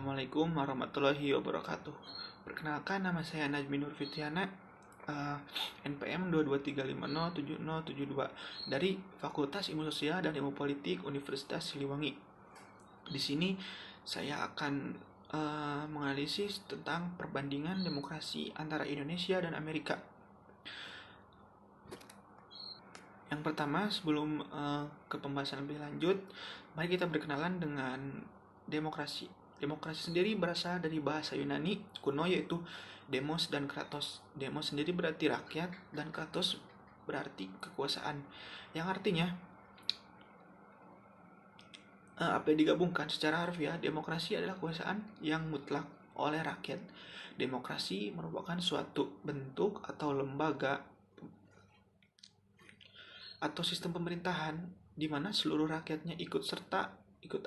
Assalamualaikum warahmatullahi wabarakatuh. Perkenalkan, nama saya Najmi Nur Fitriana, NPM 223507072 dari Fakultas Ilmu Sosial dan Ilmu Politik Universitas Siliwangi. Di sini saya akan menganalisis tentang perbandingan demokrasi antara Indonesia dan Amerika. Yang pertama, sebelum ke pembahasan lebih lanjut, mari kita berkenalan dengan demokrasi. Demokrasi sendiri berasal dari bahasa Yunani kuno, yaitu demos dan kratos. Demos sendiri berarti rakyat dan kratos berarti kekuasaan, yang artinya apa yang digabungkan secara harfiah, demokrasi adalah kekuasaan yang mutlak oleh rakyat. Demokrasi merupakan suatu bentuk atau lembaga atau sistem pemerintahan di mana seluruh rakyatnya ikut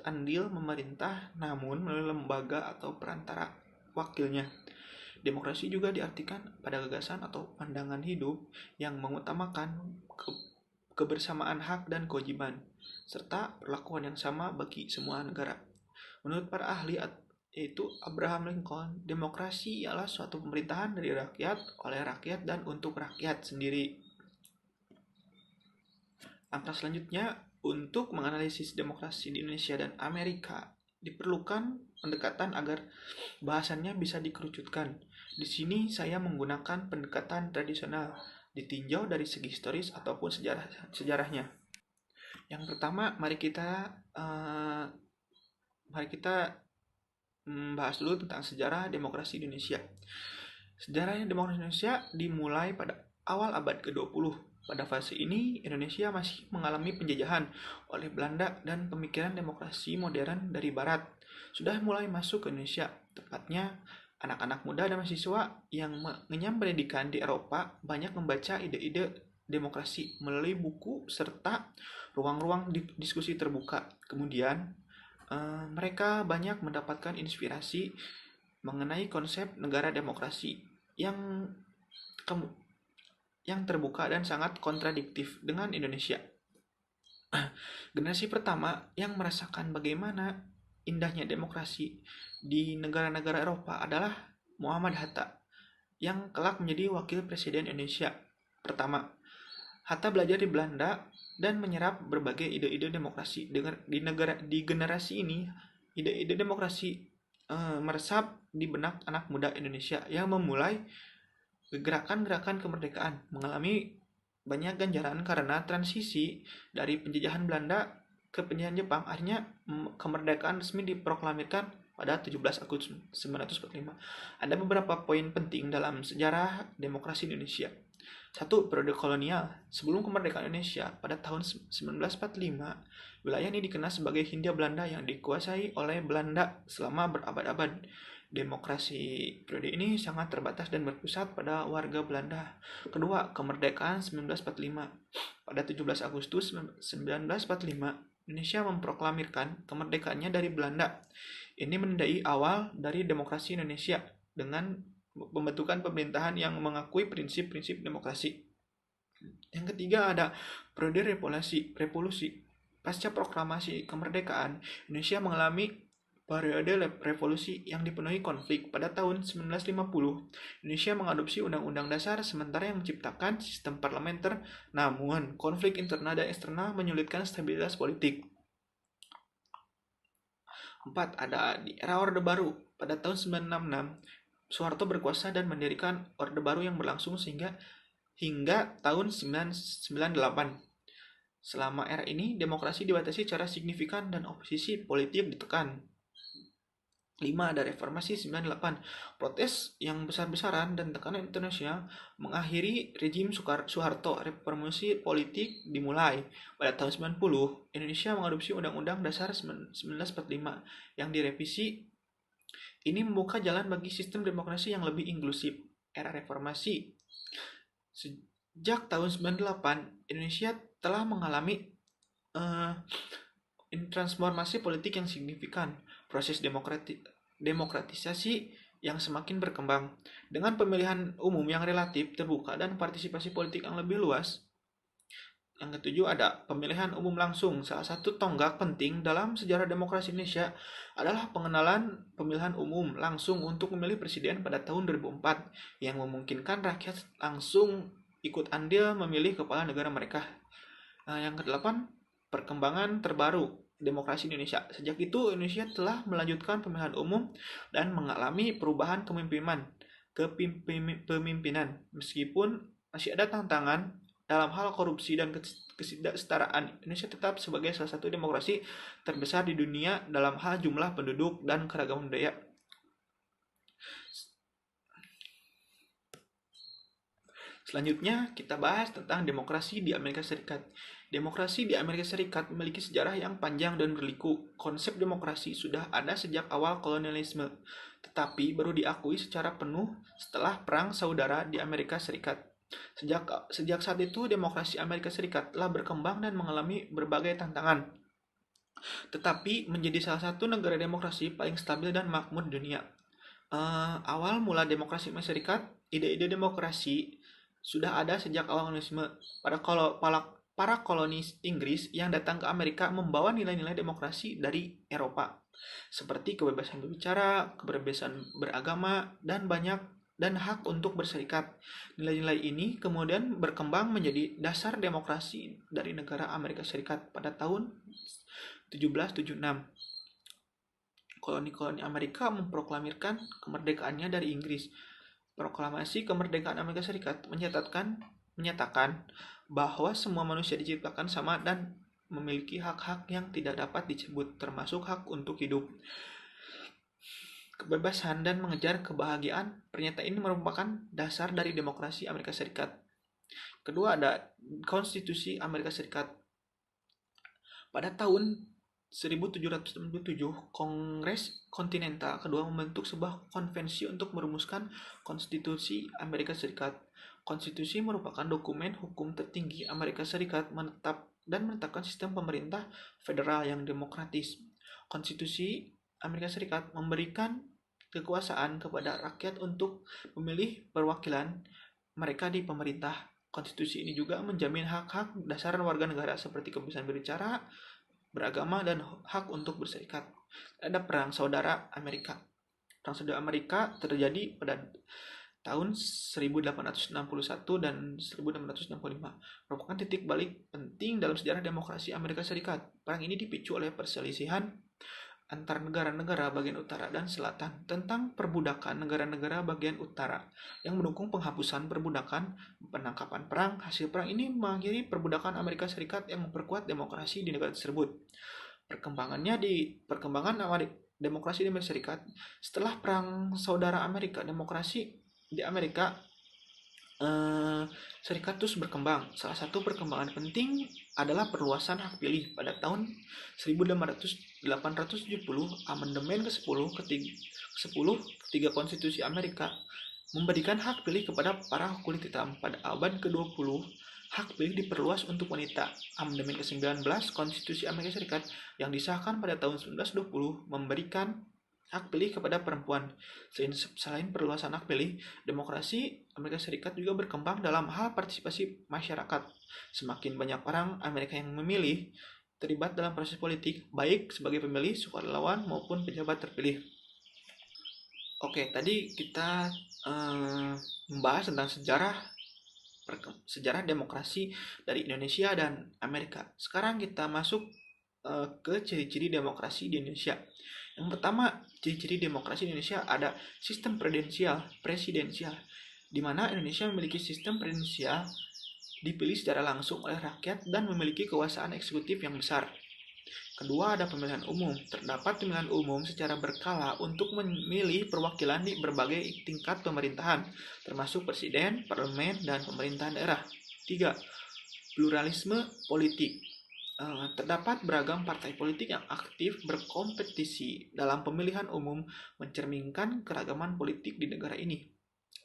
andil memerintah, namun melalui lembaga atau perantara wakilnya. Demokrasi juga diartikan pada gagasan atau pandangan hidup yang mengutamakan kebersamaan hak dan kewajiban, serta perlakuan yang sama bagi semua negara. Menurut para ahli, yaitu Abraham Lincoln, demokrasi ialah suatu pemerintahan dari rakyat, oleh rakyat, dan untuk rakyat sendiri. Langkah selanjutnya, untuk menganalisis demokrasi di Indonesia dan Amerika, diperlukan pendekatan agar bahasannya bisa dikerucutkan. Di sini saya menggunakan pendekatan tradisional, ditinjau dari segi historis ataupun sejarahnya. Yang pertama, mari kita bahas dulu tentang sejarah demokrasi Indonesia. Sejarahnya demokrasi Indonesia dimulai pada awal abad ke-20. Pada fase ini, Indonesia masih mengalami penjajahan oleh Belanda dan pemikiran demokrasi modern dari Barat sudah mulai masuk ke Indonesia. Tepatnya, anak-anak muda dan mahasiswa yang mengenyam pendidikan di Eropa banyak membaca ide-ide demokrasi melalui buku serta ruang-ruang diskusi terbuka. Kemudian, mereka banyak mendapatkan inspirasi mengenai konsep negara demokrasi yang terbuka dan sangat kontradiktif dengan Indonesia. Generasi pertama yang merasakan bagaimana indahnya demokrasi di negara-negara Eropa adalah Muhammad Hatta, yang kelak menjadi wakil presiden Indonesia pertama. Hatta belajar di Belanda dan menyerap berbagai ide-ide demokrasi. Di generasi ini, ide-ide demokrasi meresap di benak anak muda Indonesia yang memulai gerakan-gerakan kemerdekaan, mengalami banyak ganjaran karena transisi dari penjajahan Belanda ke penjajahan Jepang. Akhirnya kemerdekaan resmi diproklamirkan pada 17 Agustus 1945. Ada beberapa poin penting dalam sejarah demokrasi Indonesia. 1. Periode kolonial. Sebelum kemerdekaan Indonesia pada tahun 1945, wilayah ini dikenal sebagai Hindia Belanda yang dikuasai oleh Belanda selama berabad-abad. Demokrasi periode ini sangat terbatas dan berpusat pada warga Belanda. Kedua, kemerdekaan 1945. Pada 17 Agustus 1945, Indonesia memproklamirkan kemerdekaannya dari Belanda. Ini menandai awal dari demokrasi Indonesia dengan pembentukan pemerintahan yang mengakui prinsip-prinsip demokrasi. Yang ketiga, ada periode revolusi. Pasca proklamasi kemerdekaan, Indonesia mengalami periode revolusi yang dipenuhi konflik. Pada tahun 1950, Indonesia mengadopsi Undang-Undang Dasar sementara yang menciptakan sistem parlementer, namun konflik internal dan eksternal menyulitkan stabilitas politik. 4. Ada di era Orde Baru. Pada tahun 1966, Soeharto berkuasa dan mendirikan Orde Baru yang berlangsung hingga tahun 1998. Selama era ini, demokrasi dibatasi secara signifikan dan oposisi politik ditekan. 5. Ada reformasi 98. Protes yang besar-besaran dan tekanan internasional mengakhiri rezim Soeharto. Reformasi politik dimulai. Pada tahun 90, Indonesia mengadopsi Undang-Undang Dasar 1945 yang direvisi. Ini membuka jalan bagi sistem demokrasi yang lebih inklusif. Era reformasi. Sejak tahun 98, Indonesia telah mengalami transformasi politik yang signifikan. Proses demokratisasi yang semakin berkembang. Dengan pemilihan umum yang relatif terbuka dan partisipasi politik yang lebih luas, Yang ketujuh ada pemilihan umum langsung. Salah satu tonggak penting dalam sejarah demokrasi Indonesia adalah pengenalan pemilihan umum langsung untuk memilih presiden pada tahun 2004 yang memungkinkan rakyat langsung ikut andil memilih kepala negara mereka. Nah, yang kedelapan, perkembangan terbaru demokrasi Indonesia. Sejak itu, Indonesia telah melanjutkan pemilihan umum dan mengalami perubahan kepemimpinan. Meskipun masih ada tantangan dalam hal korupsi dan ketidaksetaraan, Indonesia tetap sebagai salah satu demokrasi terbesar di dunia dalam hal jumlah penduduk dan keragaman budaya. Selanjutnya, kita bahas tentang demokrasi di Amerika Serikat. Demokrasi di Amerika Serikat memiliki sejarah yang panjang dan berliku. Konsep demokrasi sudah ada sejak awal kolonialisme, tetapi baru diakui secara penuh setelah Perang Saudara di Amerika Serikat. Sejak saat itu, demokrasi Amerika Serikat telah berkembang dan mengalami berbagai tantangan, tetapi menjadi salah satu negara demokrasi paling stabil dan makmur di dunia. Awal mula demokrasi Amerika Serikat, ide-ide demokrasi sudah ada sejak awal kolonialisme. Para kolonis Inggris yang datang ke Amerika membawa nilai-nilai demokrasi dari Eropa, seperti kebebasan berbicara, kebebasan beragama, dan hak untuk berserikat. Nilai-nilai ini kemudian berkembang menjadi dasar demokrasi dari negara Amerika Serikat pada tahun 1776. Koloni-koloni Amerika memproklamirkan kemerdekaannya dari Inggris. Proklamasi kemerdekaan Amerika Serikat menyatakan bahwa semua manusia diciptakan sama dan memiliki hak-hak yang tidak dapat dicabut, termasuk hak untuk hidup, kebebasan, dan mengejar kebahagiaan. Pernyataan ini merupakan dasar dari demokrasi Amerika Serikat. Kedua ada Konstitusi Amerika Serikat. Pada tahun 1797, Kongres Kontinental kedua membentuk sebuah konvensi untuk merumuskan Konstitusi Amerika Serikat. Konstitusi merupakan dokumen hukum tertinggi Amerika Serikat menetapkan sistem pemerintah federal yang demokratis. Konstitusi Amerika Serikat memberikan kekuasaan kepada rakyat untuk memilih perwakilan mereka di pemerintah. Konstitusi ini juga menjamin hak-hak dasar warga negara seperti kebebasan berbicara, beragama, dan hak untuk berserikat. Ada Perang Saudara Amerika. Perang Saudara Amerika terjadi pada tahun 1861 dan 1865, merupakan titik balik penting dalam sejarah demokrasi Amerika Serikat. Perang ini dipicu oleh perselisihan antar negara-negara bagian utara dan selatan tentang perbudakan negara-negara bagian utara yang mendukung penghapusan perbudakan, penangkapan perang. Hasil perang ini mengakhiri perbudakan Amerika Serikat yang memperkuat demokrasi di negara tersebut. Perkembangan demokrasi di Amerika Serikat setelah Perang Saudara Amerika, demokrasi di Amerika Serikat terus berkembang. Salah satu perkembangan penting adalah perluasan hak pilih. Pada tahun 1870, amandemen ke-10 ketiga Konstitusi Amerika memberikan hak pilih kepada para kulit hitam. Pada abad ke-20, hak pilih diperluas untuk wanita. Amandemen ke-19 Konstitusi Amerika Serikat yang disahkan pada tahun 1920 memberikan hak pilih kepada perempuan. Selain perluasan hak pilih, demokrasi Amerika Serikat juga berkembang dalam hal partisipasi masyarakat. Semakin banyak orang Amerika yang memilih terlibat dalam proses politik, baik sebagai pemilih, sukarelawan, maupun pejabat terpilih. Oke, tadi kita membahas tentang sejarah demokrasi dari Indonesia dan Amerika. Sekarang kita masuk ke ciri-ciri demokrasi di Indonesia. Yang pertama, ciri-ciri demokrasi di Indonesia ada sistem presidensial, di mana Indonesia memiliki sistem presidensial dipilih secara langsung oleh rakyat dan memiliki kekuasaan eksekutif yang besar. Kedua, ada pemilihan umum. Terdapat pemilihan umum secara berkala untuk memilih perwakilan di berbagai tingkat pemerintahan, termasuk presiden, parlemen, dan pemerintahan daerah. Tiga, pluralisme politik. Terdapat beragam partai politik yang aktif berkompetisi dalam pemilihan umum, mencerminkan keragaman politik di negara ini.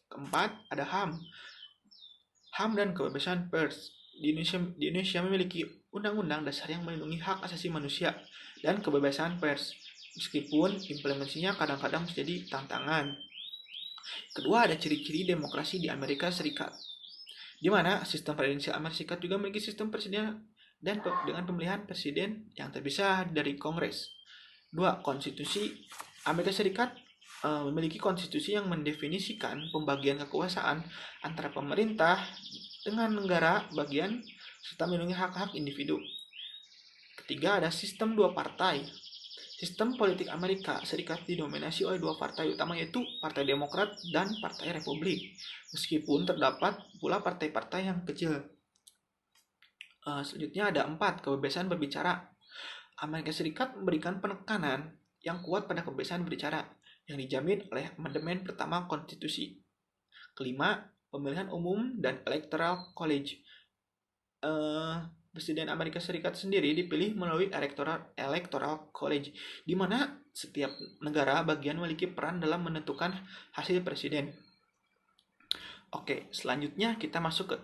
Keempat, ada HAM dan kebebasan pers. Di Indonesia memiliki undang-undang dasar yang melindungi hak asasi manusia dan kebebasan pers, meskipun implementasinya kadang-kadang menjadi tantangan. Kedua, ada ciri-ciri demokrasi di Amerika Serikat. di mana sistem presidensial Amerika Serikat juga memiliki sistem presiden dan dengan pemilihan presiden yang terpisah dari Kongres. 2. Konstitusi Amerika Serikat memiliki konstitusi yang mendefinisikan pembagian kekuasaan antara pemerintah dengan negara bagian serta melindungi hak-hak individu. Ketiga, ada sistem dua partai. Sistem politik Amerika Serikat didominasi oleh dua partai utama, yaitu Partai Demokrat dan Partai Republik. Meskipun terdapat pula partai-partai yang kecil. Selanjutnya ada 4, kebebasan berbicara. Amerika Serikat memberikan penekanan yang kuat pada kebebasan berbicara yang dijamin oleh amandemen pertama konstitusi. Kelima, pemilihan umum dan electoral college. Presiden Amerika Serikat sendiri dipilih melalui electoral college, di mana setiap negara bagian memiliki peran dalam menentukan hasil presiden. Oke, selanjutnya kita masuk ke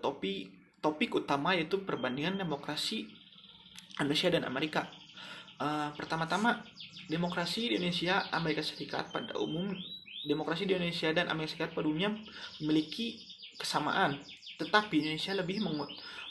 topik utama, yaitu perbandingan demokrasi Indonesia dan Amerika. Pertama-tama, demokrasi di Indonesia Amerika Serikat pada umum, demokrasi di Indonesia dan Amerika Serikat pada umumnya memiliki kesamaan, tetapi Indonesia lebih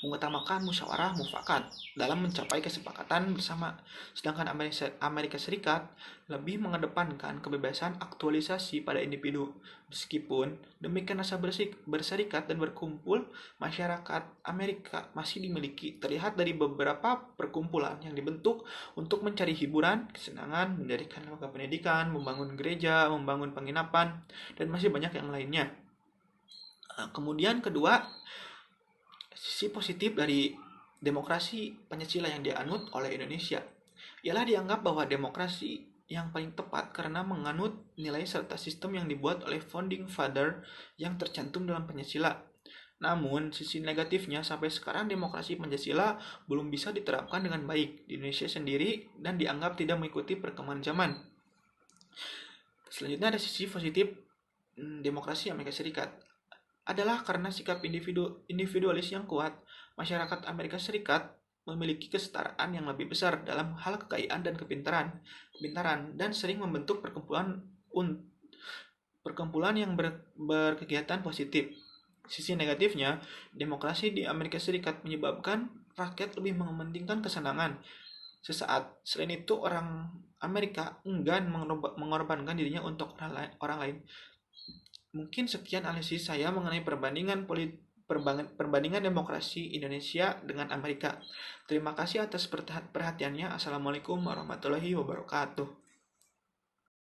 mengutamakan musyawarah mufakat dalam mencapai kesepakatan bersama, sedangkan Amerika Serikat lebih mengedepankan kebebasan aktualisasi pada individu. Meskipun demikian, rasa berserikat dan berkumpul masyarakat Amerika masih dimiliki, terlihat dari beberapa perkumpulan yang dibentuk untuk mencari hiburan, kesenangan, mendirikan lembaga pendidikan, membangun gereja, membangun penginapan, dan masih banyak yang lainnya. Kemudian kedua, sisi positif dari demokrasi Pancasila yang dianut oleh Indonesia ialah dianggap bahwa demokrasi yang paling tepat karena menganut nilai serta sistem yang dibuat oleh founding father yang tercantum dalam Pancasila. Namun, sisi negatifnya, sampai sekarang demokrasi Pancasila belum bisa diterapkan dengan baik di Indonesia sendiri dan dianggap tidak mengikuti perkembangan zaman. Selanjutnya ada sisi positif demokrasi Amerika Serikat. Adalah karena sikap individualis yang kuat, masyarakat Amerika Serikat memiliki kesetaraan yang lebih besar dalam hal kekayaan dan kepintaran dan sering membentuk perkumpulan yang berkegiatan positif. Sisi negatifnya, demokrasi di Amerika Serikat menyebabkan rakyat lebih mementingkan kesenangan sesaat. Selain itu, orang Amerika enggan mengorbankan dirinya untuk orang lain. Mungkin sekian analisis saya mengenai perbandingan demokrasi Indonesia dengan Amerika. Terima kasih atas perhatiannya. Assalamualaikum warahmatullahi wabarakatuh.